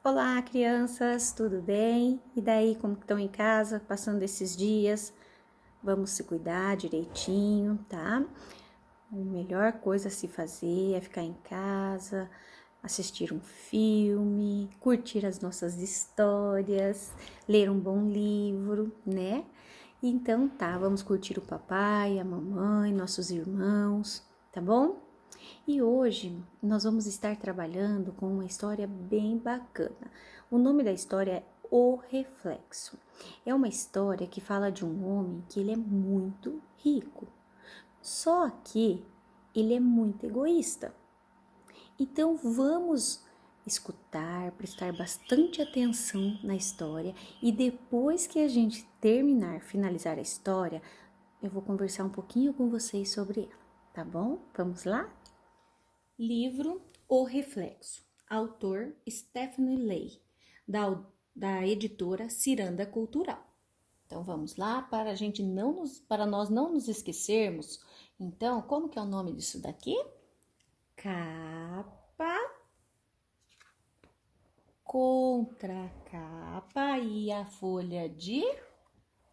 Olá, crianças, tudo bem? E daí, como que estão em casa, passando esses dias? Vamos se cuidar direitinho, tá? A melhor coisa a se fazer é ficar em casa, assistir um filme, curtir as nossas histórias, ler um bom livro, né? Então tá, vamos curtir o papai, a mamãe, nossos irmãos, tá bom? E hoje nós vamos estar trabalhando com uma história bem bacana. O nome da história é O Reflexo. É uma história que fala de um homem que ele é muito rico, só que ele é muito egoísta. Então vamos escutar, prestar bastante atenção na história e depois que a gente finalizar a história, eu vou conversar um pouquinho com vocês sobre ela, tá bom? Vamos lá? Livro O Reflexo, autor Stephanie Ley, da editora Ciranda Cultural. Então vamos lá, para nós não nos esquecermos. Então, como que é o nome disso daqui? Capa contra capa e a folha de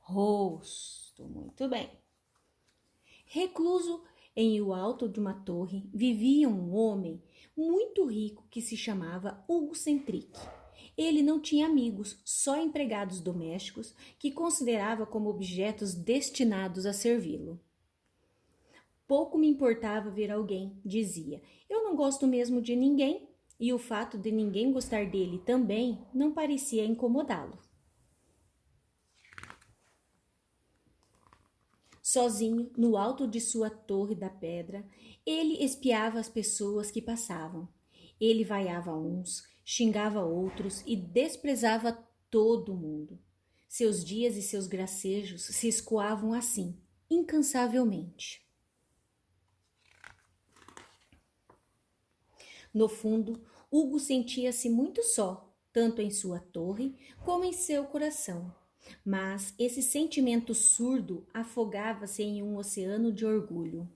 rosto. Muito bem. Recluso em o alto de uma torre vivia um homem muito rico que se chamava Hugo Centric. Ele não tinha amigos, só empregados domésticos que considerava como objetos destinados a servi-lo. Pouco me importava ver alguém, dizia. Eu não gosto mesmo de ninguém, e o fato de ninguém gostar dele também não parecia incomodá-lo. Sozinho, no alto de sua torre da pedra, ele espiava as pessoas que passavam. Ele vaiava uns, xingava outros e desprezava todo mundo. Seus dias e seus gracejos se escoavam assim, incansavelmente. No fundo, Hugo sentia-se muito só, tanto em sua torre como em seu coração. Mas esse sentimento surdo afogava-se em um oceano de orgulho.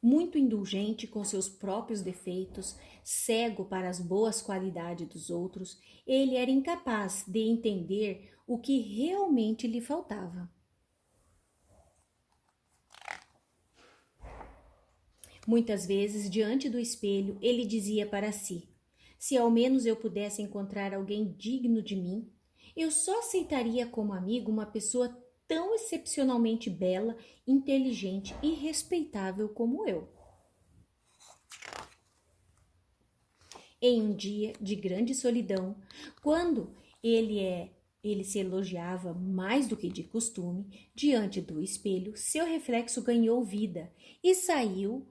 Muito indulgente com seus próprios defeitos, cego para as boas qualidades dos outros, ele era incapaz de entender o que realmente lhe faltava. Muitas vezes, diante do espelho, ele dizia para si: se ao menos eu pudesse encontrar alguém digno de mim, eu só aceitaria como amigo uma pessoa tão excepcionalmente bela, inteligente e respeitável como eu. Em um dia de grande solidão, quando ele se elogiava mais do que de costume, diante do espelho, seu reflexo ganhou vida e saiu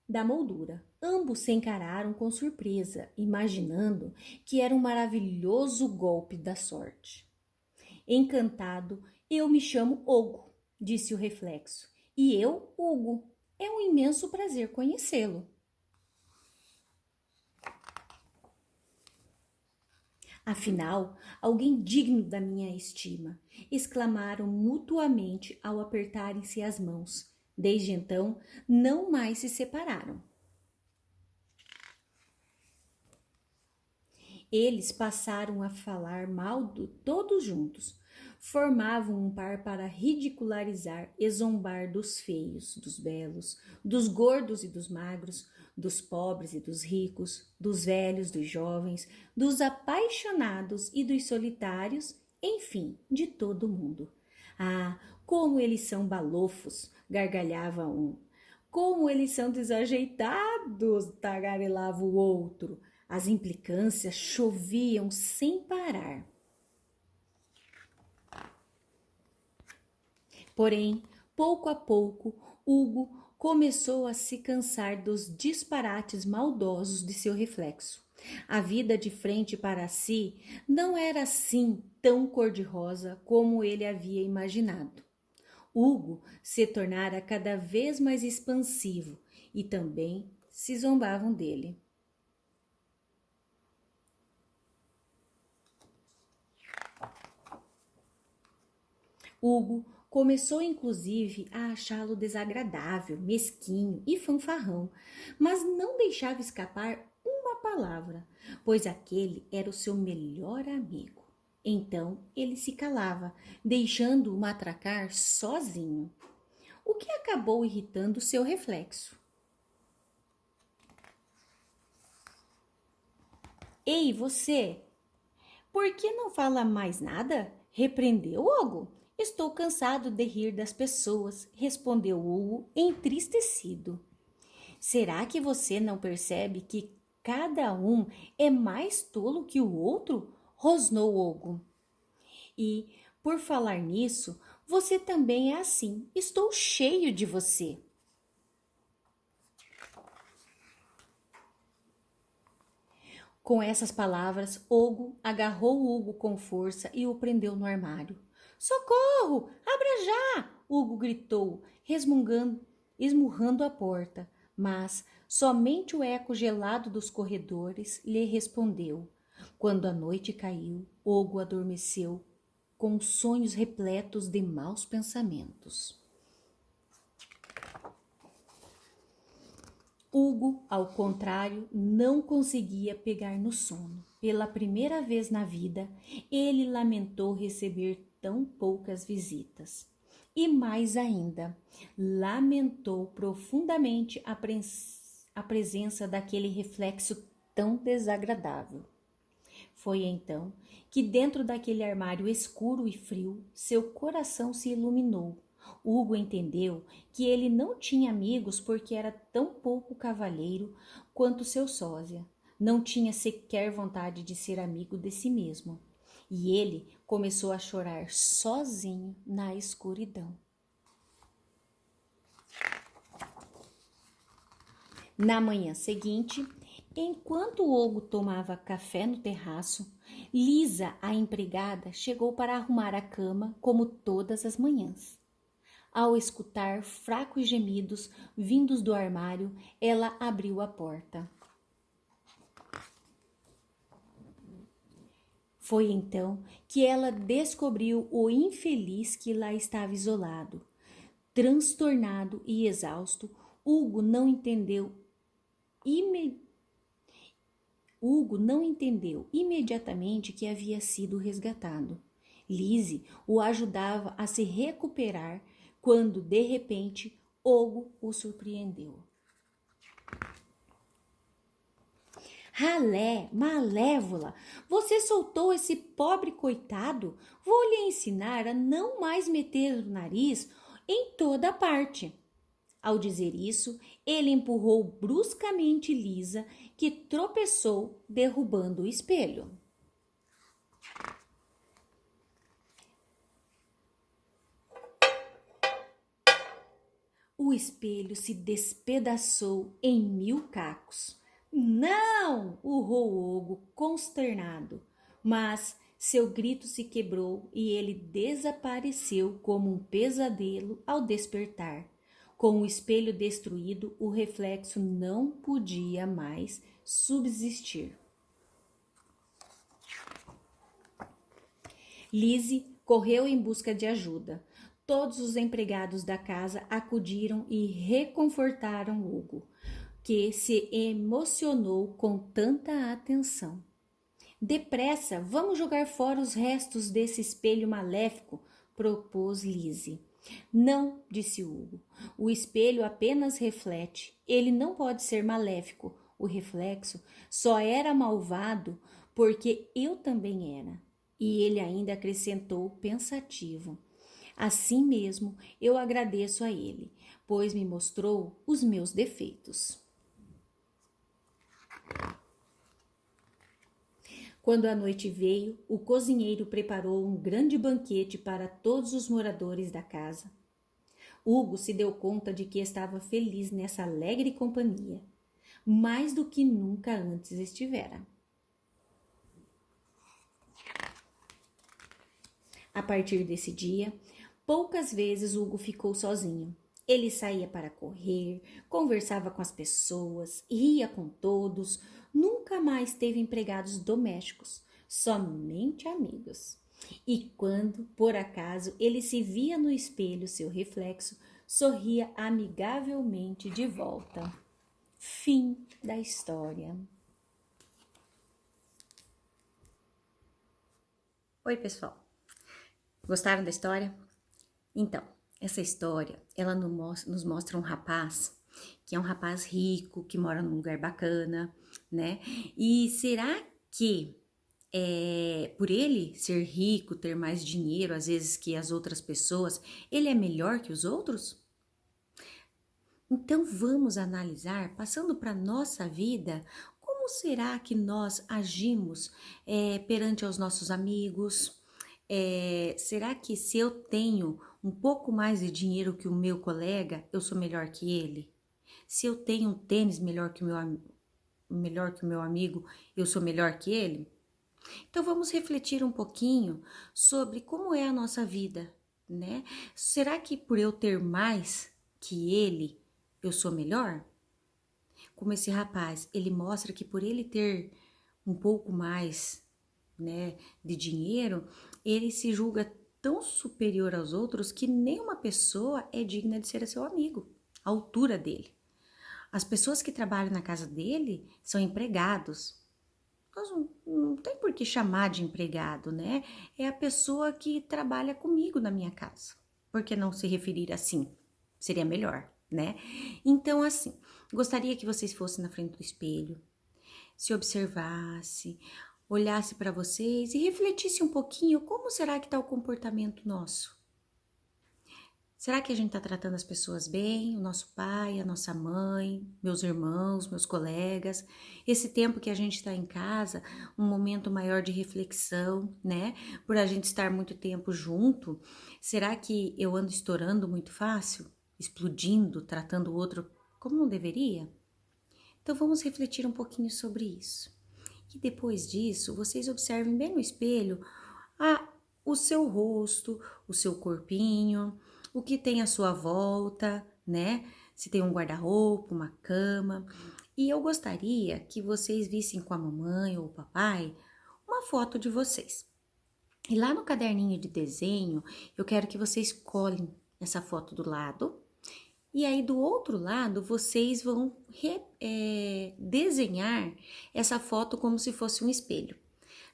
da moldura. Ambos se encararam com surpresa, imaginando que era um maravilhoso golpe da sorte. Encantado, eu me chamo Hugo, disse o reflexo. E eu, Hugo. É um imenso prazer conhecê-lo. Afinal, alguém digno da minha estima, exclamaram mutuamente ao apertarem-se as mãos. Desde então, não mais se separaram. Eles passaram a falar mal todos juntos. Formavam um par para ridicularizar e zombar dos feios, dos belos, dos gordos e dos magros, dos pobres e dos ricos, dos velhos, dos jovens, dos apaixonados e dos solitários, enfim, de todo mundo. Ah, como eles são balofos, gargalhava um. Como eles são desajeitados, tagarelava o outro. As implicâncias choviam sem parar. Porém, pouco a pouco, Hugo começou a se cansar dos disparates maldosos de seu reflexo. A vida de frente para si não era assim tão cor-de-rosa como ele havia imaginado. Hugo se tornara cada vez mais expansivo e também se zombavam dele. Hugo Começou inclusive a achá-lo desagradável, mesquinho e fanfarrão, mas não deixava escapar uma palavra, pois aquele era o seu melhor amigo. Então ele se calava, deixando-o matracar sozinho, o que acabou irritando seu reflexo. Ei, você! Por que não fala mais nada? Repreendeu Hugo. Estou cansado de rir das pessoas, respondeu Hugo, entristecido. Será que você não percebe que cada um é mais tolo que o outro? Rosnou Hugo. E, por falar nisso, você também é assim. Estou cheio de você. Com essas palavras, Hugo agarrou Hugo com força e o prendeu no armário. Socorro! Abra já! Hugo gritou, esmurrando a porta, mas somente o eco gelado dos corredores lhe respondeu. Quando a noite caiu, Hugo adormeceu com sonhos repletos de maus pensamentos. Hugo, ao contrário, não conseguia pegar no sono. Pela primeira vez na vida, ele lamentou receber tão poucas visitas. E mais ainda, lamentou profundamente a presença daquele reflexo tão desagradável. Foi então que, dentro daquele armário escuro e frio, seu coração se iluminou. Hugo entendeu que ele não tinha amigos porque era tão pouco cavalheiro quanto seu sósia. Não tinha sequer vontade de ser amigo de si mesmo. E ele começou a chorar sozinho na escuridão. Na manhã seguinte, enquanto Hugo tomava café no terraço, Lisa, a empregada, chegou para arrumar a cama como todas as manhãs. Ao escutar fracos gemidos vindos do armário, ela abriu a porta. Foi então que ela descobriu o infeliz que lá estava isolado. Transtornado e exausto, Hugo não entendeu imediatamente que havia sido resgatado. Lise o ajudava a se recuperar quando, de repente, Hugo o surpreendeu. Ralé, malévola, você soltou esse pobre coitado? Vou lhe ensinar a não mais meter o nariz em toda parte. Ao dizer isso, ele empurrou bruscamente Lisa, que tropeçou, derrubando o espelho. O espelho se despedaçou em 1000 cacos. Não! Urrou Hugo, consternado. Mas seu grito se quebrou e ele desapareceu como um pesadelo ao despertar. Com o espelho destruído, o reflexo não podia mais subsistir. Lise correu em busca de ajuda. Todos os empregados da casa acudiram e reconfortaram Hugo, que se emocionou com tanta atenção. Depressa, vamos jogar fora os restos desse espelho maléfico, propôs Lise. Não, disse Hugo. O espelho apenas reflete. Ele não pode ser maléfico. O reflexo só era malvado porque eu também era. E ele ainda acrescentou pensativo. Assim mesmo, eu agradeço a ele, pois me mostrou os meus defeitos. Quando a noite veio, o cozinheiro preparou um grande banquete para todos os moradores da casa. Hugo se deu conta de que estava feliz nessa alegre companhia, mais do que nunca antes estivera. A partir desse dia, poucas vezes Hugo ficou sozinho. Ele saía para correr, conversava com as pessoas, ria com todos, nunca mais teve empregados domésticos, somente amigos. E quando, por acaso, ele se via no espelho, seu reflexo sorria amigavelmente de volta. Fim da história. Oi, pessoal. Gostaram da história? Então, essa história, ela nos mostra um rapaz que é um rapaz rico, que mora num lugar bacana, né? E será que por ele ser rico, ter mais dinheiro, às vezes que as outras pessoas, ele é melhor que os outros? Então vamos analisar, passando para a nossa vida, como será que nós agimos perante aos nossos amigos? Será que se eu tenho um pouco mais de dinheiro que o meu colega, eu sou melhor que ele? Se eu tenho um tênis melhor que o meu amigo, eu sou melhor que ele? Então vamos refletir um pouquinho sobre como é a nossa vida, né? Será que por eu ter mais que ele, eu sou melhor? Como esse rapaz, ele mostra que por ele ter um pouco mais, né, de dinheiro, ele se julga tão superior aos outros que nenhuma pessoa é digna de ser seu amigo, à altura dele. As pessoas que trabalham na casa dele são empregados. Nós não tem por que chamar de empregado, né? É a pessoa que trabalha comigo na minha casa. Por que não se referir assim? Seria melhor, né? Então, assim, gostaria que vocês fossem na frente do espelho, se observasse, olhasse para vocês e refletisse um pouquinho como será que está o comportamento nosso. Será que a gente está tratando as pessoas bem? O nosso pai, a nossa mãe, meus irmãos, meus colegas. Esse tempo que a gente está em casa, um momento maior de reflexão, né? Por a gente estar muito tempo junto, será que eu ando estourando muito fácil? Explodindo, tratando o outro como não deveria? Então vamos refletir um pouquinho sobre isso. E depois disso, vocês observem bem no espelho o seu rosto, o seu corpinho, o que tem à sua volta, né? Se tem um guarda-roupa, uma cama. E eu gostaria que vocês vissem com a mamãe ou o papai uma foto de vocês. E lá no caderninho de desenho, eu quero que vocês colhem essa foto do lado. E aí do outro lado, vocês vão desenhar essa foto como se fosse um espelho.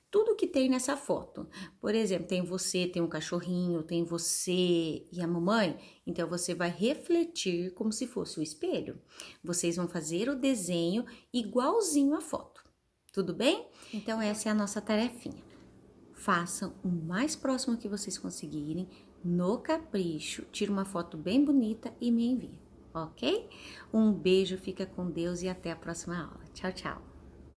Tudo que tem nessa foto. Por exemplo, tem você, tem um cachorrinho, tem você e a mamãe. Então, você vai refletir como se fosse o espelho. Vocês vão fazer o desenho igualzinho à foto. Tudo bem? Então, essa é a nossa tarefinha. Façam o mais próximo que vocês conseguirem, no capricho. Tire uma foto bem bonita e me envie, ok? Um beijo, fica com Deus e até a próxima aula. Tchau, tchau!